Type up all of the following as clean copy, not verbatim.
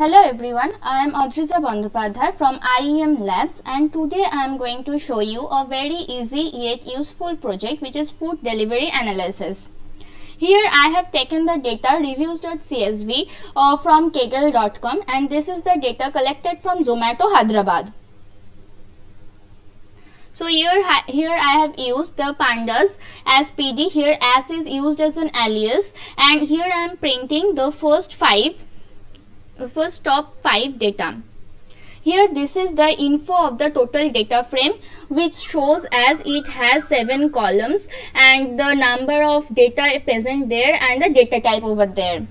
Hello everyone, I am Adrija Bandyopadhyay from IEM Labs, and today I am going to show you a very easy yet useful project which is food delivery analysis. Here I have taken the data reviews.csv from kaggle.com, and this is the data collected from Zomato Hyderabad. So here I have used the pandas as PD. Here as is used as an alias, and here I am printing the first top 5 data. Here this is the info of the total data frame, which shows as it has 7 columns and the number of data present there and the data type over there.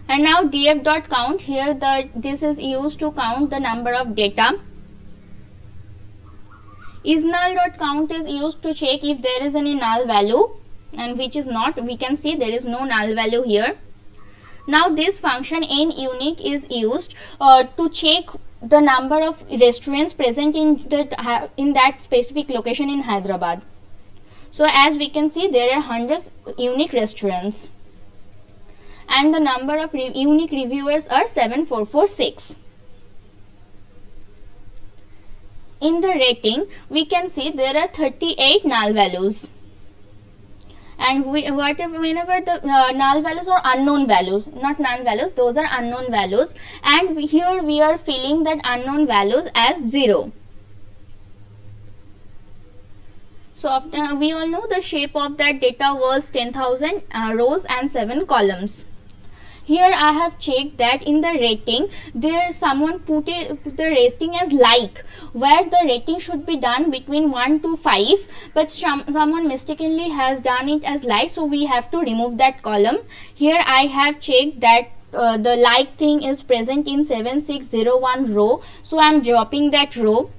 And now df.count, here this is used to count the number of data. isNull.count is used to check if there is any null value, and which is not. We can see there is no null value here. Now this function nUnique is used to check the number of restaurants present in that specific location in Hyderabad. So as we can see, there are hundreds unique restaurants, and the number of unique reviewers are 7446. In the rating, we can see there are 38 null values. And whenever the null values or unknown values, not null values, those are unknown values, and here we are filling that unknown values as 0. So we all know the shape of that data was 10,000 rows and 7 columns. Here I have checked that in the rating, there someone put the rating as like, where the rating should be done between 1 to 5, but someone mistakenly has done it as like, so we have to remove that column. Here I have checked that the like thing is present in 7601 row, so I am dropping that row.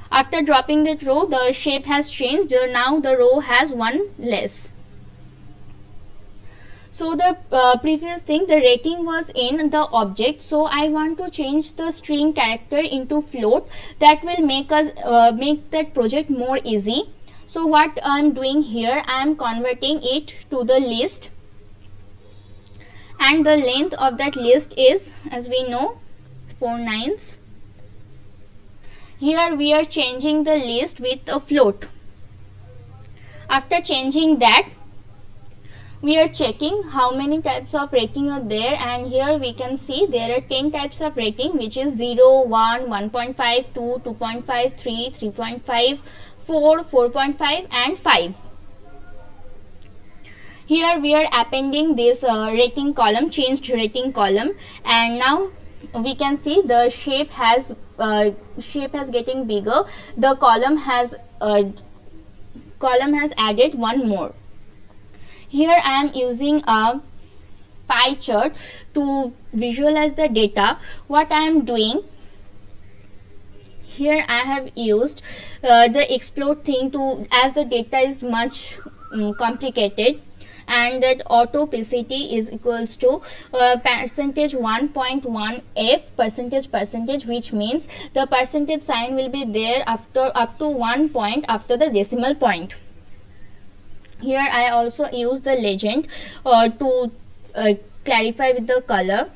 After dropping that row, the shape has changed. Now the row has 1 less. So the previous thing, the rating was in the object, so I want to change the string character into float. That will make us make that project more easy. So what I am doing here, I am converting it to the list, and the length of that list is, as we know, 4 nines. Here we are changing the list with a float. After changing that, we are checking how many types of rating are there, and here we can see there are 10 types of rating, which is 0, 1, 1.5, 2, 2.5, 3, 3.5, 4, 4.5 and 5. Here we are appending this rating column, changed rating column, and now we can see the shape has getting bigger. The column has added one more. Here I am using a pie chart to visualize the data. What I am doing, here I have used the explode thing to, as the data is much complicated, and that auto PCT is equals to percentage 1.1 f percentage, which means the percentage sign will be there after up to 1 point after the decimal point. Here I also use the legend to clarify with the color.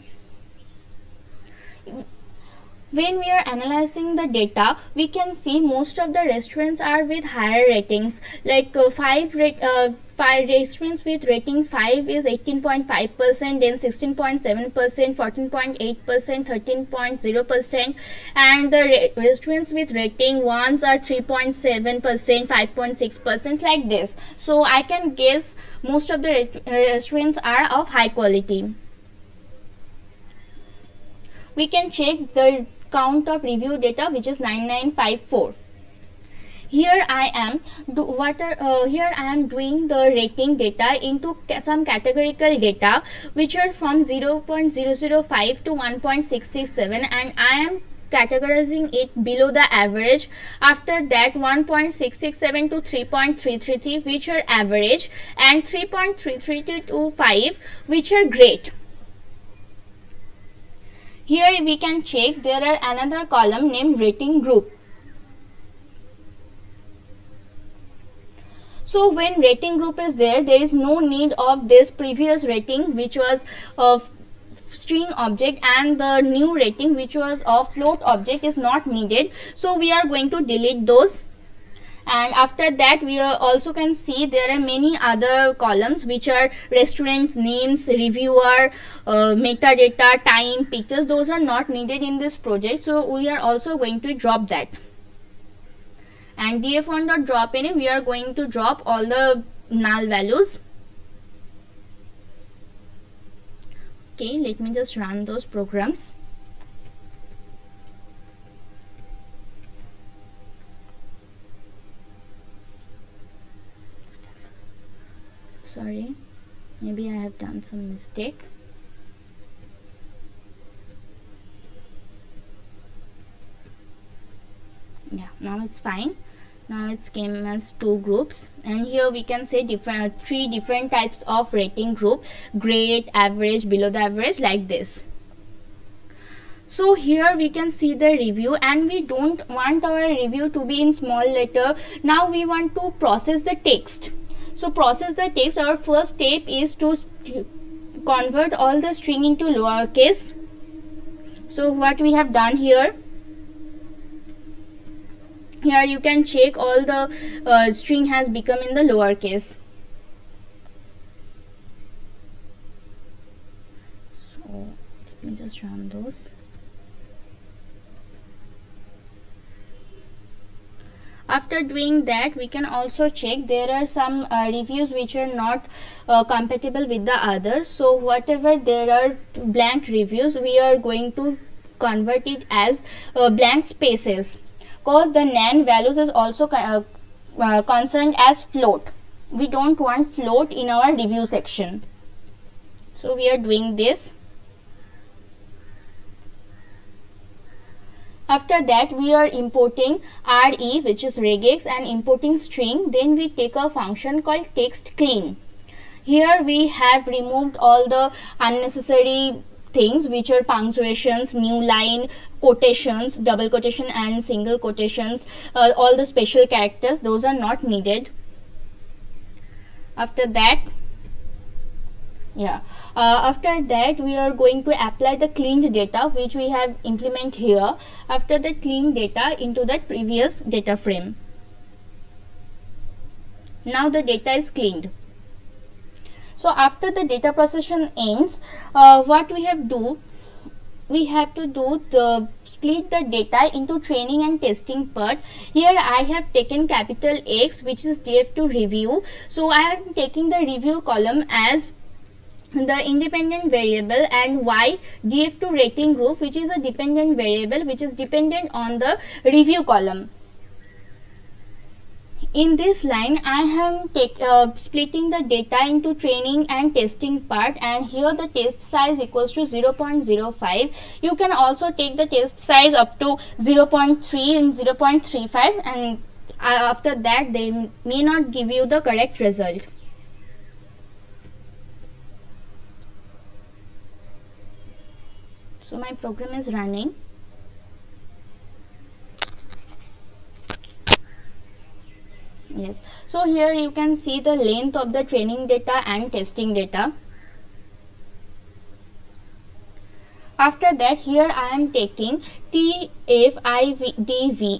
When we are analyzing the data, we can see most of the restaurants are with higher ratings, like 5 restaurants with rating 5 is 18.5%, then 16.7%, 14.8%, 13.0%, and the restaurants with rating 1s are 3.7%, 5.6%, like this. So I can guess most of the restaurants are of high quality. We can check the count of review data, which is 9954. Here I am doing the rating data into some categorical data, which are from 0.005 to 1.667, and I am categorizing it below the average. After that, 1.667 to 3.333, which are average, and 3.332 to 5, which are great. Here we can check there are another column named rating group. So when rating group is there, there is no need of this previous rating, which was of string object and the new rating which was of float object is not needed, so we are going to delete those. And after that we are also can see there are many other columns which are restaurant names, reviewer, metadata, time, pictures. Those are not needed in this project, so we are also going to drop that. And df1.drop any, we are going to drop all the null values. Okay, let me just run those programs. Sorry, maybe I have done some mistake. Yeah, now it's fine. Now it came as 2 groups, and here we can say different 3 different types of rating group: great, average, below the average, like this. So here we can see the review, and we don't want our review to be in small letter. Now we want to process the text. So process the text, our first step is to convert all the string into lowercase. So what we have done here you can check all the string has become in the lowercase. So let me just run those. After doing that, we can also check there are some reviews which are not compatible with the others. So whatever there are blank reviews, we are going to convert it as blank spaces, because the nan values is also concerned as float. We don't want float in our review section, so we are doing this. After that we are importing re, which is regex, and importing string. Then we take a function called text clean. Here we have removed all the unnecessary things which are punctuations, new line, quotations, double quotation and single quotations, all the special characters, those are not needed. After that we are going to apply the cleaned data which we have implement here. After the cleaned data into that previous data frame. Now the data is cleaned. So after the data processing ends, what we have to do the split the data into training and testing part. Here I have taken capital X, which is df2 review. So I am taking the review column as the independent variable, and y df2 rating group, which is a dependent variable which is dependent on the review column. In this line I am splitting the data into training and testing part, and here the test size equals to 0.05. You can also take the test size up to 0.3 and 0.35, and after that they may not give you the correct result. So my program is running. Yes, so here you can see the length of the training data and testing data. After that, here I am taking TF-IDV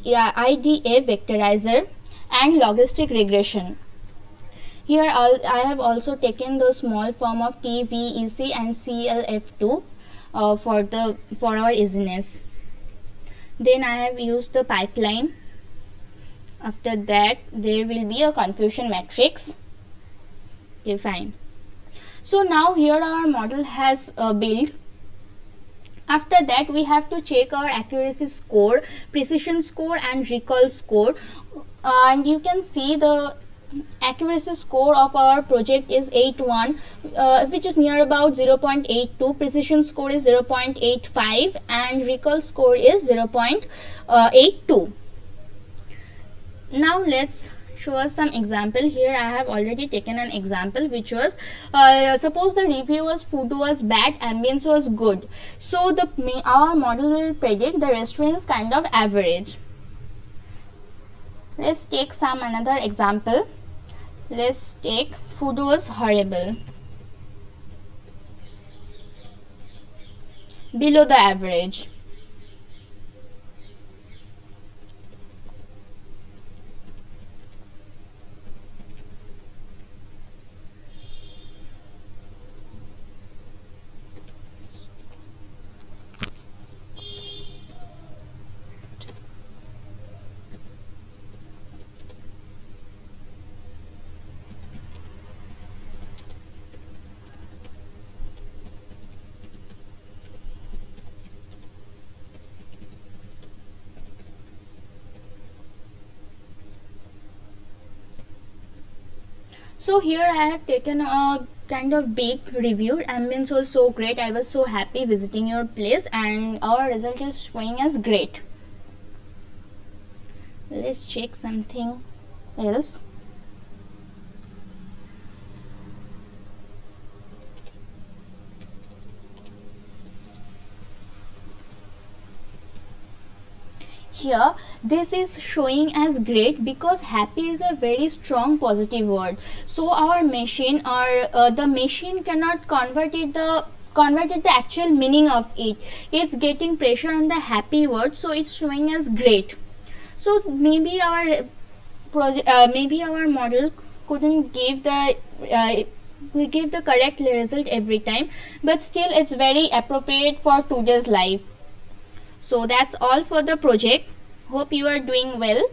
IDF vectorizer and logistic regression. Here I have also taken the small form of TVEC and CLF2 for our easiness. Then I have used the pipeline. After that there will be a confusion matrix. Okay, fine. So now here our model has built. After that we have to check our accuracy score, precision score and recall score, and you can see the accuracy score of our project is 81, which is near about 0.82. precision score is 0.85 and recall score is 0.82. Now let's show us some example. Here I have already taken an example which was suppose the review was food was bad, ambience was good. So our model will predict the restaurant is kind of average. Let's take another example. Let's take food was horrible. below the average. So here I have taken a kind of big review. Ambience was so great. I was so happy visiting your place, and our result is showing as great. Let's check something else. Here this is showing as great because happy is a very strong positive word. So our machine or the machine cannot convert it the actual meaning of it. It's getting pressure on the happy word, so it's showing as great. So maybe our maybe our model couldn't give the we give the correct result every time, but still it's very appropriate for today's life. So that's all for the project. Hope you are doing well.